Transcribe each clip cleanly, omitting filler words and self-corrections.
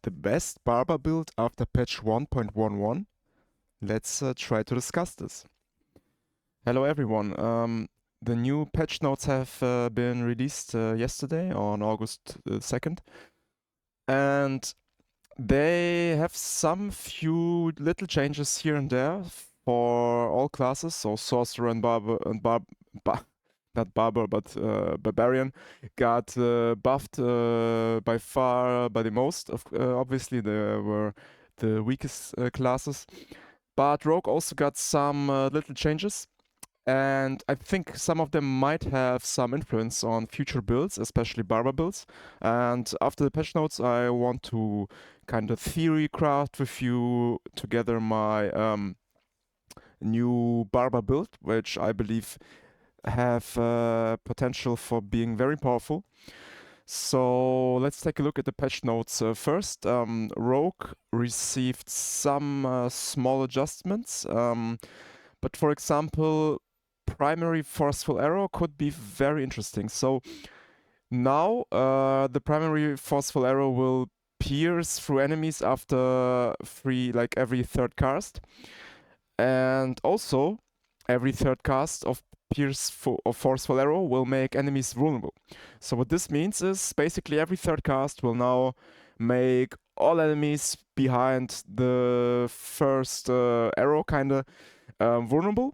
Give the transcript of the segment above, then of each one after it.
the best Barber build after patch 1.11? Let's try to discuss this. Hello everyone. The new patch notes have been released yesterday on August 2nd, and they have some few little changes here and there for all classes. So Sorcerer and Barber and not Barber, but Barbarian got buffed by far by the most. Obviously, they were the weakest classes. But Rogue also got some little changes. And I think some of them might have some influence on future builds, especially Barber builds. And after the patch notes, I want to kind of theory craft with you together my new Barber build, which I believe have potential for being very powerful. So let's take a look at the patch notes first. Rogue received some small adjustments, but for example, primary forceful arrow could be very interesting. So now the primary forceful arrow will pierce through enemies after every third cast, and also every third cast of forceful arrow will make enemies vulnerable. So what this means is basically every third cast will now make all enemies behind the first arrow kinda vulnerable.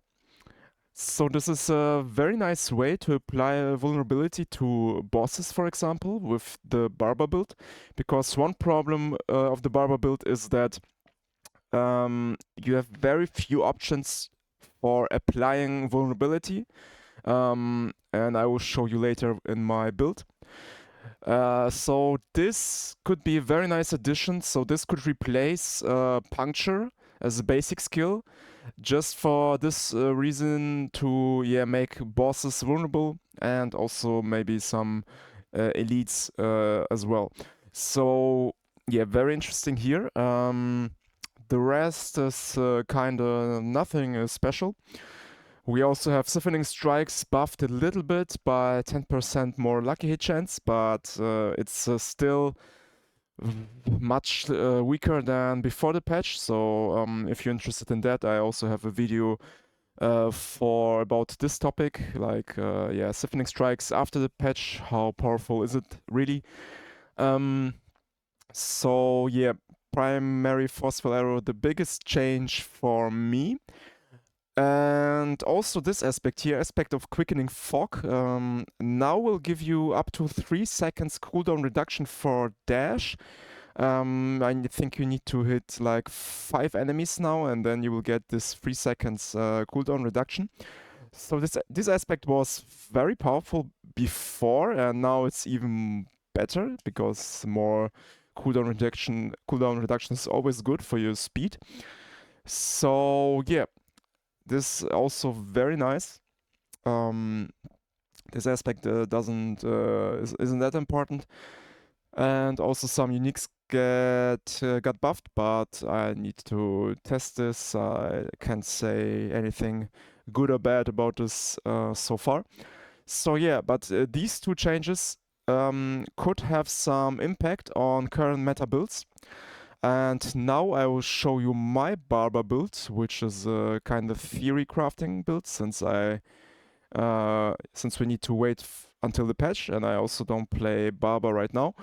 So this is a very nice way to apply a vulnerability to bosses, for example, with the Barber build, because one problem of the Barber build is that you have very few options for applying vulnerability, and I will show you later in my build. So this could be a very nice addition. So this could replace Puncture as a basic skill, just for this reason to make bosses vulnerable and also maybe some elites as well. So very interesting here. The rest is kind of nothing special. We also have Siphoning Strikes buffed a little bit by 10% more lucky hit chance, but it's still much weaker than before the patch. So if you're interested in that, I also have a video for about this topic, like Siphoning Strikes after the patch. How powerful is it really? So primary forceful arrow, the biggest change for me. And also this aspect here, aspect of quickening fog, now will give you up to 3 seconds cooldown reduction for dash. I think you need to hit like 5 enemies now, and then you will get this 3 seconds cooldown reduction. So this aspect was very powerful before, and now it's even better because more cooldown reduction is always good for your speed. So this is also very nice. This aspect isn't that important, and also some uniques got buffed, but I need to test this. I can't say anything good or bad about this so far. So but these two changes could have some impact on current meta builds. And now I will show you my Barber build, which is a kind of theory crafting build, since we need to wait until the patch, and I also don't play Barber right now.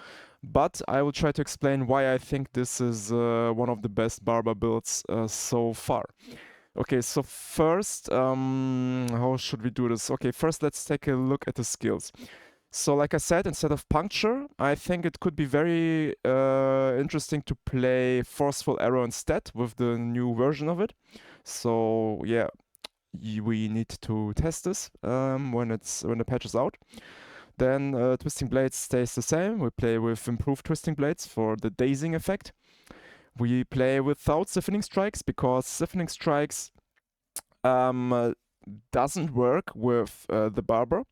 But I will try to explain why I think this is one of the best Barber builds so far. Okay, so first, how should we do this? Okay, first let's take a look at the skills. So like I said, instead of Puncture, I think it could be very interesting to play Forceful Arrow instead with the new version of it. So we need to test this when the patch is out. Then Twisting Blades stays the same. We play with improved Twisting Blades for the dazing effect. We play without Siphoning Strikes because Siphoning Strikes doesn't work with the Barber.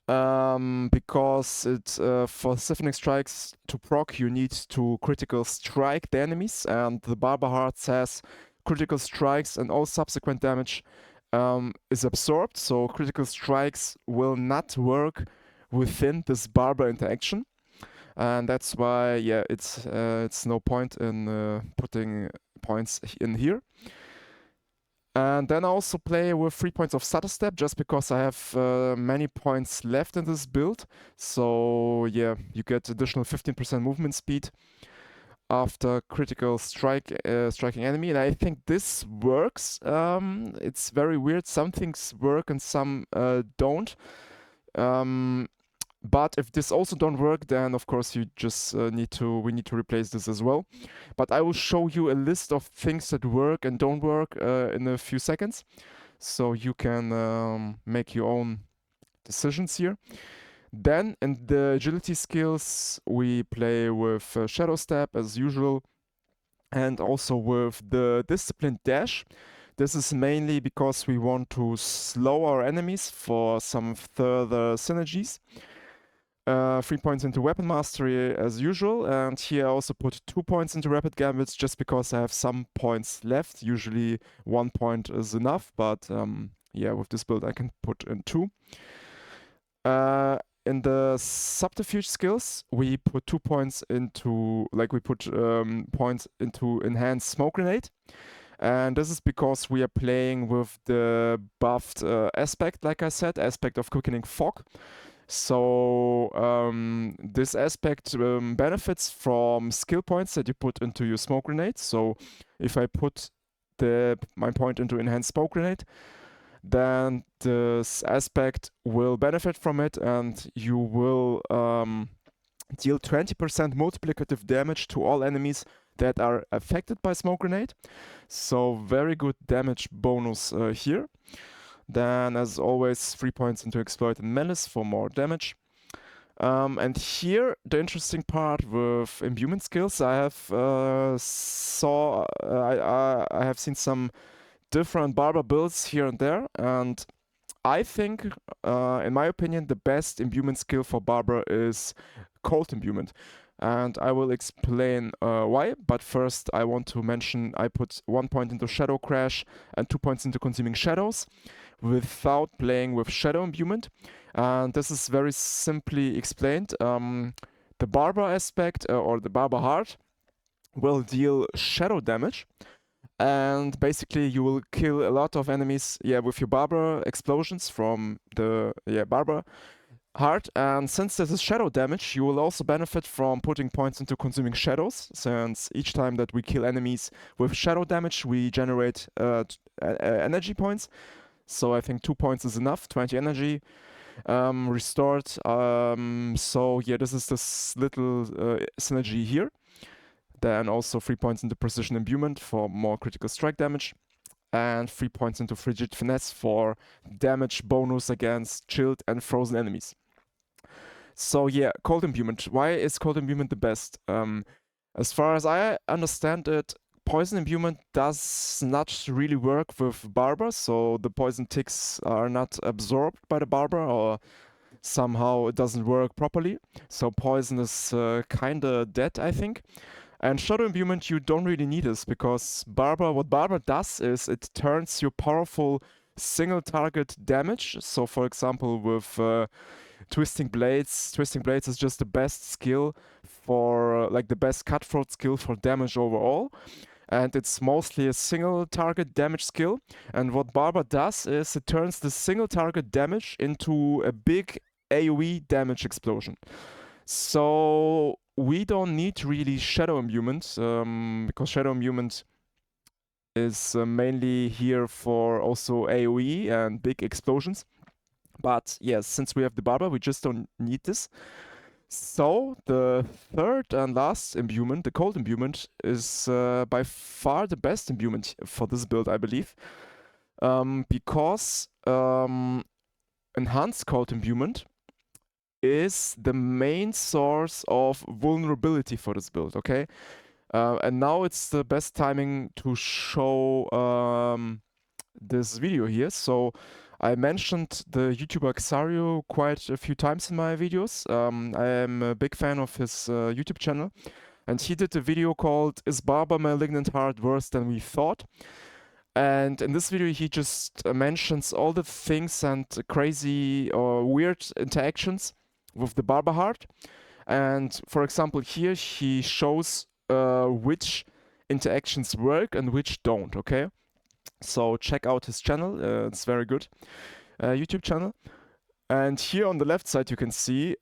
Because for Siphoning Strikes to proc, you need to critical strike the enemies, and the Barber Heart says critical strikes and all subsequent damage is absorbed, so critical strikes will not work within this Barber interaction. and that's why, yeah, it's no point in putting points in here. And then I also play with 3 points of stutter step just because I have many points left in this build. So yeah, you get additional 15% movement speed after critical striking enemy, and I think this works. It's very weird. Some things work and some don't. But if this also don't work, then of course you just we need to replace this as well. But I will show you a list of things that work and don't work in a few seconds, so you can make your own decisions here. Then in the agility skills, we play with Shadow Step as usual, and also with the disciplined dash. This is mainly because we want to slow our enemies for some further synergies. 3 points into weapon mastery as usual, and here I also put 2 points into rapid gambits just because I have some points left. Usually 1 point is enough, but yeah, with this build I can put in 2. In the subterfuge skills, we put 2 points into, points into enhanced smoke grenade. And this is because we are playing with the buffed aspect, like I said, aspect of quickening fog. So this aspect benefits from skill points that you put into your smoke grenade. So if I put my point into enhanced smoke grenade, then this aspect will benefit from it, and you will deal 20% multiplicative damage to all enemies that are affected by smoke grenade. So very good damage bonus here. Then, as always, 3 points into exploit and menace for more damage. And here, the interesting part with imbuement skills, I have seen some different Barber builds here and there, and I think, in my opinion, the best imbuement skill for Barber is Cold Imbuement. And I will explain why, but first I want to mention I put 1 point into Shadow Crash and 2 points into Consuming Shadows without playing with Shadow Imbuement. And this is very simply explained. The Barber aspect, or the Barber Heart, will deal shadow damage, and basically you will kill a lot of enemies with your Barber explosions from the Barber Heart. And since this is shadow damage, you will also benefit from putting points into Consuming Shadows, since each time that we kill enemies with shadow damage we generate energy points. So I think 2 points is enough, 20 energy restored. So yeah, this is this little synergy here. Then also 3 points into Precision Imbuement for more critical strike damage, and 3 points into Frigid Finesse for damage bonus against chilled and frozen enemies. So yeah, Cold Imbuement. Why is Cold Imbuement the best? As far as I understand it, Poison Imbuement does not really work with Barber, so the poison ticks are not absorbed by the Barber, or somehow it doesn't work properly. So poison is kinda dead, I think. And Shadow Imbuement, you don't really need this, because what Barber does is it turns your powerful single target damage. So for example with Twisting Blades is just the best skill for, the best cutthroat skill for damage overall. And it's mostly a single target damage skill. And what Barber does is it turns the single target damage into a big AoE damage explosion. So we don't need really Shadow Imbuement, because Shadow Imbuement is mainly here for also AoE and big explosions. But yes, since we have the Barber, we just don't need this. So the third and last imbuement, the Cold Imbuement, is by far the best imbuement for this build, I believe. Because Enhanced Cold Imbuement is the main source of vulnerability for this build, okay? And now it's the best timing to show this video here. So I mentioned the YouTuber Xario quite a few times in my videos. I am a big fan of his YouTube channel, and he did a video called "Is Barber Malignant Heart Worse Than We Thought?" And in this video he just mentions all the things and crazy or weird interactions with the Barber Heart. And for example, here he shows which interactions work and which don't, okay? So check out his channel, it's very good YouTube channel. And here on the left side you can see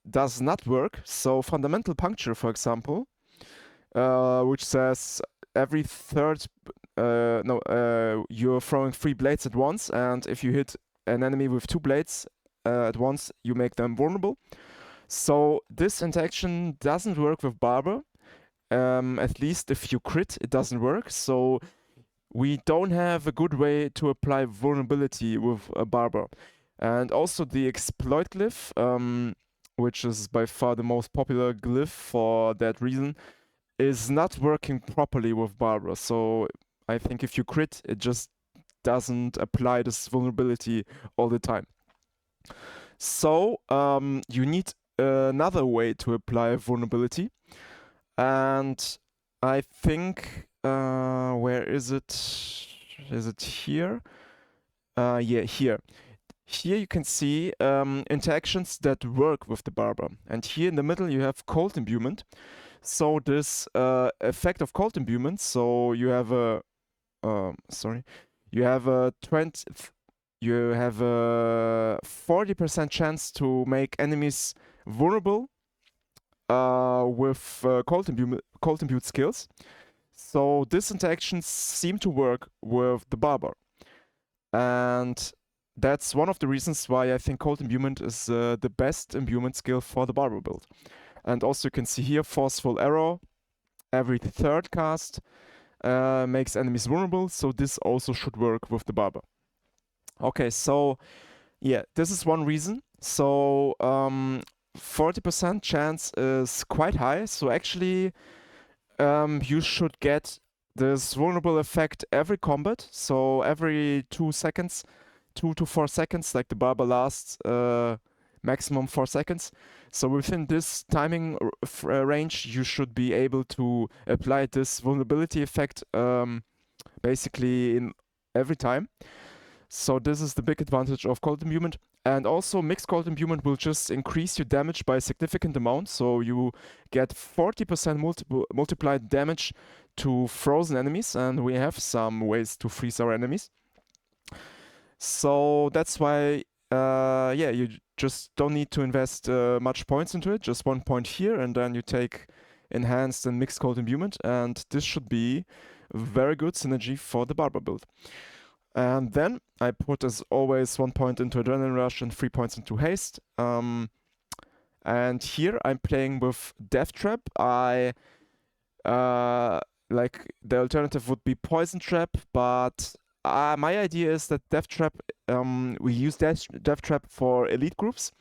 does not work. So fundamental puncture, for example, which says every third, you're throwing 3 blades at once, and if you hit an enemy with 2 blades at once, you make them vulnerable. So this interaction doesn't work with Barber. At least if you crit, it doesn't work. So we don't have a good way to apply vulnerability with a Barber. And also the exploit glyph, which is by far the most popular glyph for that reason, is not working properly with Barber. So I think if you crit, it just doesn't apply this vulnerability all the time. So you need another way to apply vulnerability. And I think, where is it? Is it here? Yeah, here. Here you can see interactions that work with the Barber. And here in the middle you have cold imbuement. So this effect of cold imbuement, so you have a, you have a 40% chance to make enemies vulnerable with cold imbue skills. So these interactions seem to work with the Barber. And that's one of the reasons why I think cold imbuement is the best imbuement skill for the Barber build. And also you can see here forceful arrow. Every third cast makes enemies vulnerable, so this also should work with the Barber. Okay, so yeah, this is one reason. So 40% chance is quite high, so actually you should get this vulnerable effect every combat, so every 2 seconds, 2 to 4 seconds, like the Barber lasts maximum 4 seconds. So within this timing range, you should be able to apply this vulnerability effect basically in every time. So this is the big advantage of cold imbuement. And also mixed cold imbuement will just increase your damage by a significant amount. So you get 40% multiplied damage to frozen enemies, and we have some ways to freeze our enemies. So that's why, yeah, you just don't need to invest much points into it. Just 1 point here, and then you take enhanced and mixed cold imbuement, and this should be very good synergy for the Barber build. And then I put, as always, 1 point into Adrenaline Rush and 3 points into Haste. And here I'm playing with Death Trap. Like the alternative would be Poison Trap, but my idea is that Death Trap, we use Death Trap for elite groups.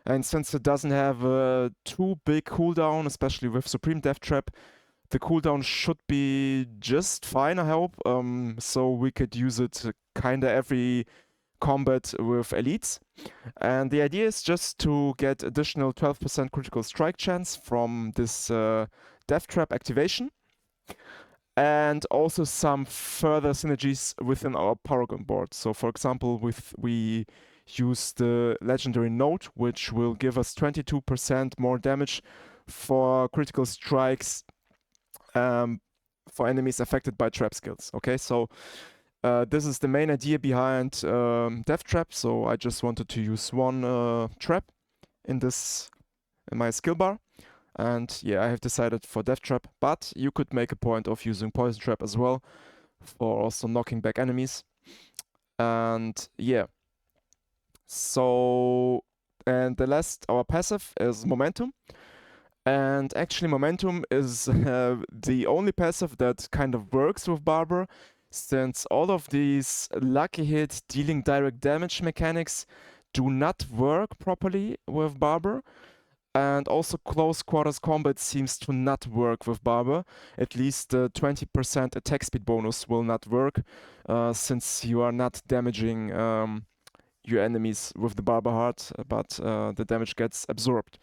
And since it doesn't have a too big cooldown, especially with Supreme Death Trap, the cooldown should be just fine, I hope. So we could use it kinda every combat with elites. And the idea is just to get additional 12% critical strike chance from this Death Trap activation. And also some further synergies within our Paragon board. So for example, we use the legendary note, which will give us 22% more damage for critical strikes for enemies affected by trap skills. Okay, so this is the main idea behind Death Trap. So I just wanted to use one trap in my skill bar. And yeah, I have decided for Death Trap, but you could make a point of using Poison Trap as well for also knocking back enemies. And yeah. So, and the last, our passive is Momentum. And actually Momentum is the only passive that kind of works with Barber, since all of these lucky hit dealing direct damage mechanics do not work properly with Barber. And also close quarters combat seems to not work with Barber. At least the 20% attack speed bonus will not work, since you are not damaging your enemies with the Barber Heart, but the damage gets absorbed.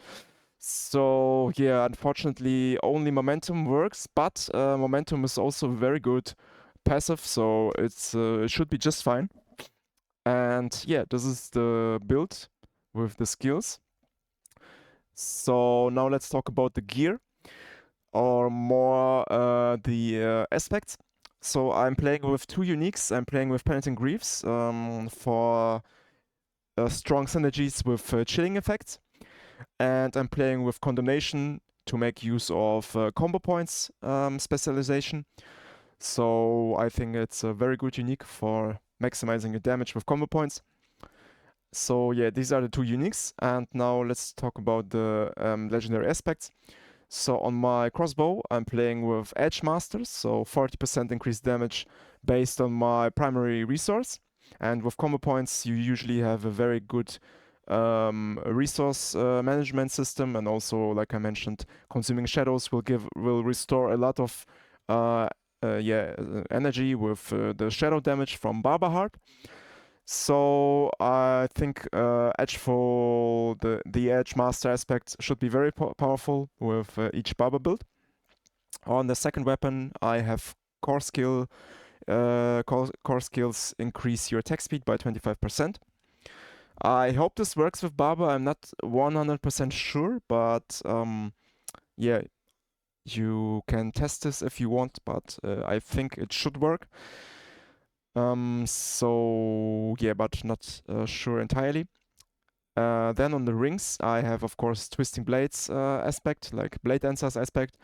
So yeah, unfortunately only Momentum works, but Momentum is also very good passive, so it should be just fine. And yeah, this is the build with the skills. So now let's talk about the gear, or more the aspects. So I'm playing with two uniques. I'm playing with Penitent Greaves for strong synergies with chilling effects, and I'm playing with Condemnation to make use of combo points specialization. So I think it's a very good unique for maximizing your damage with combo points. So yeah, these are the two uniques, and now let's talk about the legendary aspects. So on my crossbow, I'm playing with Edge Masters, so 40% increased damage based on my primary resource. And with combo points, you usually have a very good resource management system, and also, like I mentioned, Consuming Shadows will restore a lot of energy with the shadow damage from Barber. So I think the Edge Master aspect should be very powerful with each Barber build. On the second weapon, I have core skill. Core skills increase your attack speed by 25%. I hope this works with Barber. I'm not 100% sure, but yeah, you can test this if you want, but I think it should work. So yeah, but not sure entirely. Then on the rings, I have, of course, Twisting Blades aspect, like Blade Dancer's aspect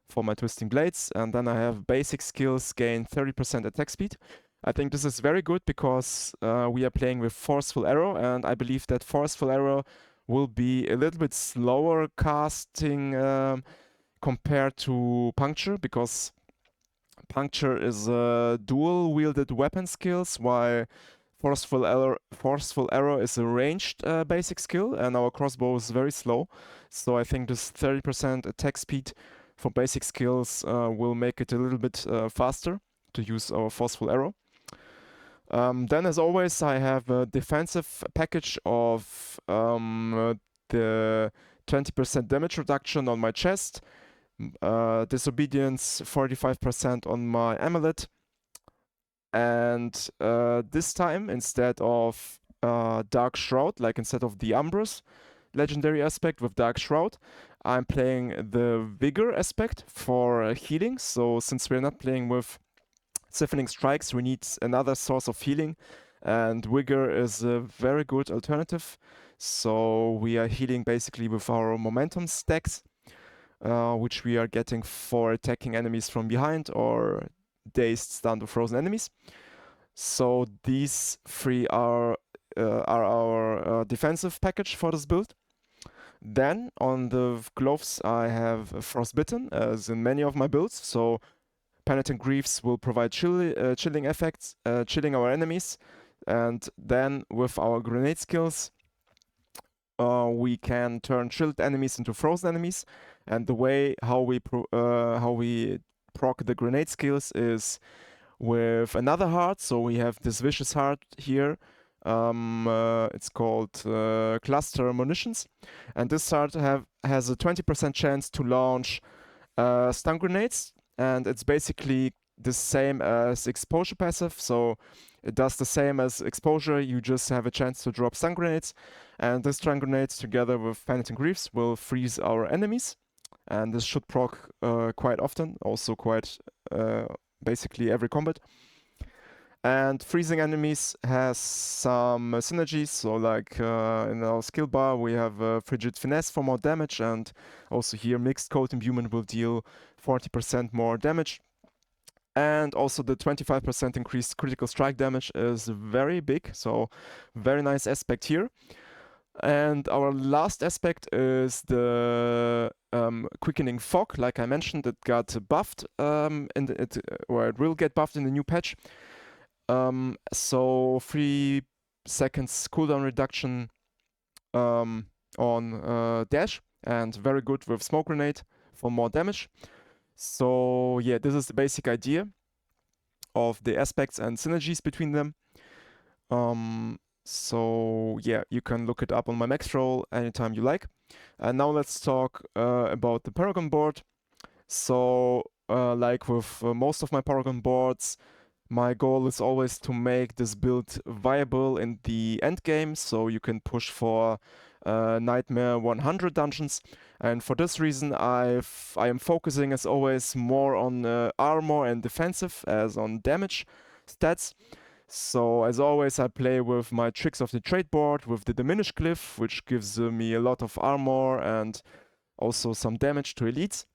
for my Twisting Blades. And then I have basic skills gain 30% attack speed. I think this is very good because we are playing with Forceful Arrow, and I believe that Forceful Arrow will be a little bit slower casting compared to Puncture, because Puncture is a dual-wielded weapon skills, while Forceful Arrow is a ranged basic skill, and our crossbow is very slow. So I think this 30% attack speed for basic skills will make it a little bit faster to use our Forceful Arrow. Then, as always, I have a defensive package of the 20% damage reduction on my chest, Disobedience 45% on my amulet, and this time, instead of Dark Shroud, like instead of the Umbrus legendary aspect with Dark Shroud, I'm playing the Vigor aspect for healing. So since we're not playing with Siphoning Strikes, we need another source of healing, and Vigor is a very good alternative. So we are healing basically with our momentum stacks, which we are getting for attacking enemies from behind or dazed, stunned, or frozen enemies. So these three are our defensive package for this build. Then on the gloves, I have Frostbitten, as in many of my builds. So Penitent Greaves will provide chilling effects, chilling our enemies. And then with our grenade skills, we can turn chilled enemies into frozen enemies. And the way how we proc the grenade skills is with another heart. So we have this vicious heart here. It's called Cluster Munitions, and this heart has a 20% chance to launch stun grenades, and it's basically the same as exposure passive. So it does the same as exposure. You just have a chance to drop stun grenades, and the stun grenades together with Penitent Greaves will freeze our enemies, and this should proc quite often, also quite basically every combat. And freezing enemies has some synergies. So like in our skill bar, we have Frigid Finesse for more damage, and also here Mixed Coat Imbuement will deal 40% more damage. And also the 25% increased critical strike damage is very big, so very nice aspect here. And our last aspect is the Quickening Fog. Like I mentioned, it got buffed or it will get buffed in the new patch. So 3 seconds cooldown reduction on dash, and very good with smoke grenade for more damage. So yeah, this is the basic idea of the aspects and synergies between them. So yeah, you can look it up on my max roll anytime you like. And now let's talk about the Paragon board. So like with most of my Paragon boards, my goal is always to make this build viable in the end game, so you can push for Nightmare 100 dungeons. And for this reason, I am focusing as always more on armor and defensive as on damage stats. So as always, I play with my Tricks of the Trade board with the Diminished Glyph, which gives me a lot of armor and also some damage to elites.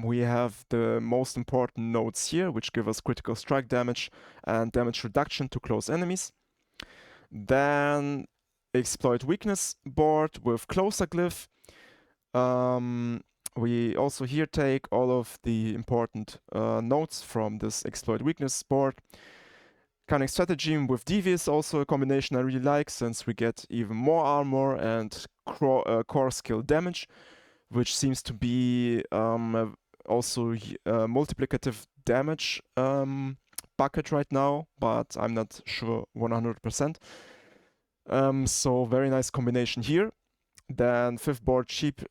We have the most important nodes here, which give us critical strike damage and damage reduction to close enemies. Then Exploit Weakness board with Closer Glyph. We also here take all of the important nodes from this Exploit Weakness board. Cunning Stratagem with Devious, also a combination I really like, since we get even more armor and core skill damage, which seems to be also multiplicative damage bucket right now, but I'm not sure 100%. So very nice combination here. Then fifth board, Cheap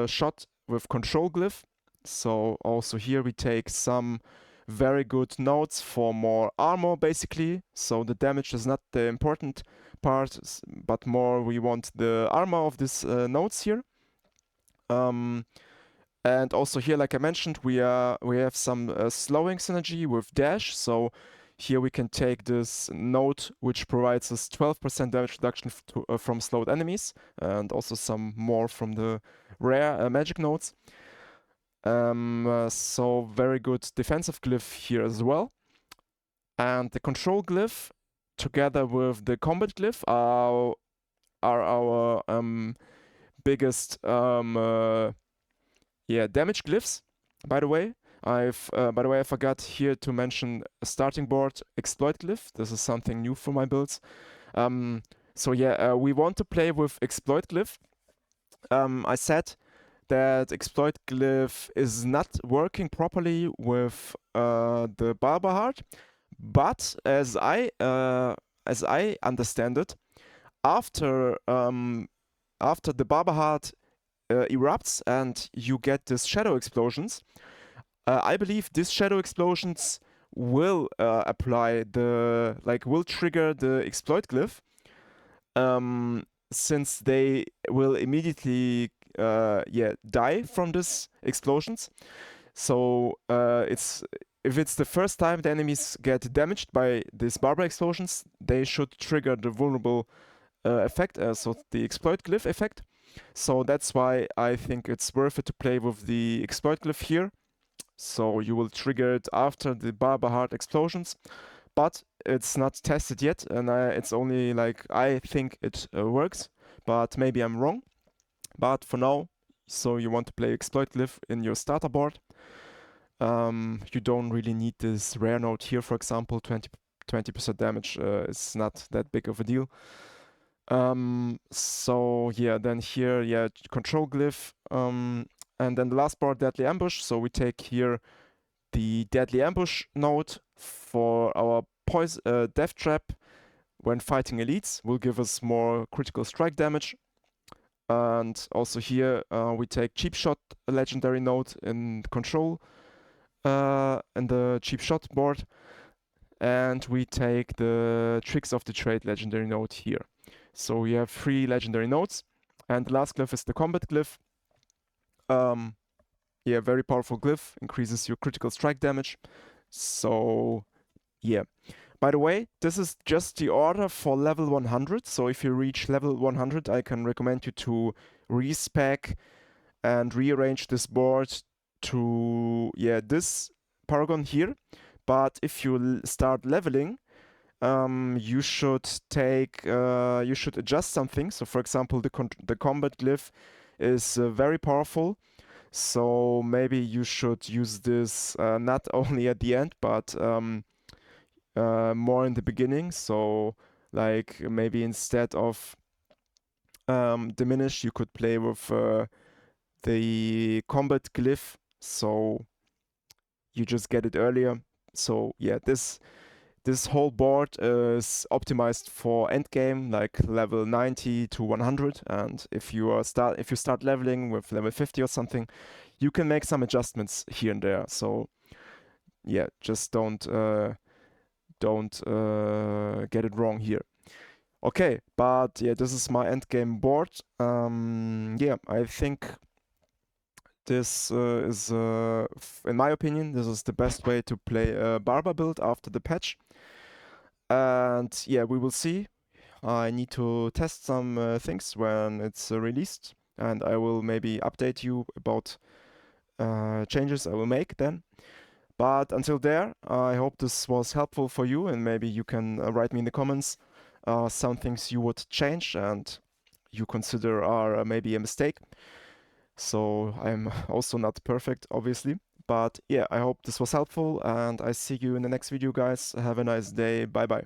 Shot with Control Glyph. So also here we take some very good nodes for more armor, basically. So the damage is not the important part, but more we want the armor of these nodes here. And also here, like I mentioned, we have some slowing synergy with Dash. So here we can take this node, which provides us 12% damage reduction from slowed enemies, and also some more from the rare magic nodes. So very good defensive glyph here as well. And the control glyph, together with the combat glyph, are our biggest damage glyphs. By the way, I forgot here to mention a starting board exploit glyph. This is something new for my builds. So yeah, we want to play with exploit glyph. I said that exploit glyph is not working properly with the Barber heart, but as I understand it, after the Barber heart erupts and you get these shadow explosions, I believe these shadow explosions will will trigger the exploit glyph, since they will immediately die from these explosions. So if it's the first time the enemies get damaged by these Barber explosions, they should trigger the vulnerable effect, so the exploit glyph effect. So that's why I think it's worth it to play with the exploit glyph here. So you will trigger it after the Barber heart explosions, but it's not tested yet, and it's only like I think it works, but maybe I'm wrong. But for now, so you want to play exploit glyph in your starter board. You don't really need this rare node here, for example. 20% damage is not that big of a deal. So yeah, then here, control glyph, and then the last board, Deadly Ambush. So we take here the Deadly Ambush node for our Death Trap when fighting elites. Will give us more critical strike damage. And also here we take Cheap Shot legendary node in control in the Cheap Shot board. And we take the Tricks of the Trade legendary node here. So we have 3 legendary nodes. And the last glyph is the combat glyph. Yeah, very powerful glyph, increases your critical strike damage. So yeah. By the way, this is just the order for level 100. So if you reach level 100, I can recommend you to respec and rearrange this board to this Paragon here. But if you start leveling, you should adjust something. So for example, the combat glyph is very powerful. So maybe you should use this not only at the end, but more in the beginning. So like maybe instead of diminish, you could play with the combat glyph. So you just get it earlier. So yeah, this whole board is optimized for endgame, like level 90 to 100. And if you start leveling with level 50 or something, you can make some adjustments here and there. So yeah, just don't get it wrong here. Okay, but yeah, this is my endgame board. Yeah, I think this is, in my opinion, this is the best way to play a Barber build after the patch. And yeah, we will see. I need to test some things when it's released, and I will maybe update you about changes I will make then. But until there, I hope this was helpful for you, and maybe you can write me in the comments some things you would change and you consider are maybe a mistake. So I'm also not perfect, obviously. But yeah, I hope this was helpful, and I see you in the next video, guys. Have a nice day. Bye bye.